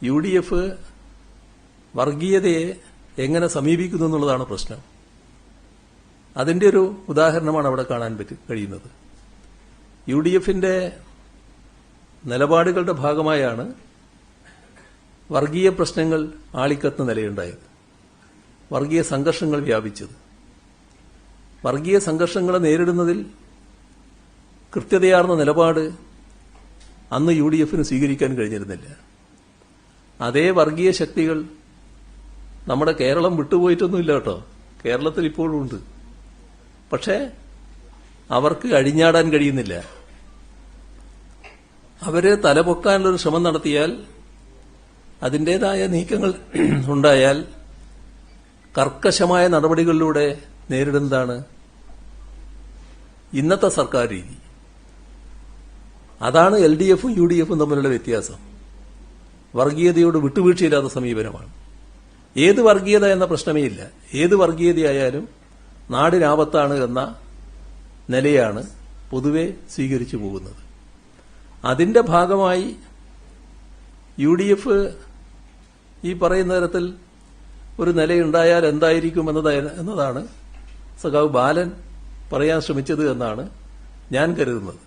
UDF വർഗീയതയെ എങ്ങനെ സമീപിക്കുന്നു എന്നുള്ളതാണ് പ്രശ്നം. അതിന്റെ ഒരു ഉദാഹരണമാണ് അവിടെ കാണാൻ കഴിയുന്നത്. UDFന്റെ നിലപാടുകളുടെ ഭാഗമായാണ് വർഗീയ പ്രശ്നങ്ങൾ ആളിക്കത്തുന്ന നിലയുണ്ടായത്, വർഗീയ സംഘർഷങ്ങൾ വ്യാപിച്ചത്. വർഗീയ സംഘർഷങ്ങളെ നേരിടുന്നതിൽ കൃത്യതയാർന്ന നിലപാട് അന്ന് UDFന് സ്വീകരിക്കാൻ കഴിഞ്ഞിരുന്നില്ല. അതേ വർഗീയ ശക്തികൾ നമ്മുടെ കേരളം വിട്ടുപോയിട്ടൊന്നുമില്ല കേട്ടോ, കേരളത്തിൽ ഇപ്പോഴും ഉണ്ട്. പക്ഷേ അവർക്ക് അഴിഞ്ഞാടാൻ കഴിയുന്നില്ല. അവര് തലപൊക്കാനുള്ളൊരു ശ്രമം നടത്തിയാൽ, അതിൻ്റെതായ നീക്കങ്ങൾ ഉണ്ടായാൽ കർക്കശമായ നടപടികളിലൂടെ നേരിടുന്നതാണ് ഇന്നത്തെ സർക്കാർ രീതി. അതാണ് LDFും UDFും തമ്മിലുള്ള വ്യത്യാസം. വർഗീയതയോട് വിട്ടുവീഴ്ചയില്ലാത്ത സമീപനമാണ്. ഏത് വർഗീയത എന്ന പ്രശ്നമേ ഇല്ല. ഏത് വർഗീയതയായാലും നാടിനാപത്താണ് എന്ന നിലയാണ് പൊതുവെ സ്വീകരിച്ചു പോകുന്നത്. അതിന്റെ ഭാഗമായി UDF ഈ പറയുന്ന തരത്തിൽ ഒരു നിലയുണ്ടായാൽ എന്തായിരിക്കും എന്നതാണ് സഖാവ് ബാലൻ പറയാൻ ശ്രമിച്ചത് എന്നാണ് ഞാൻ കരുതുന്നത്.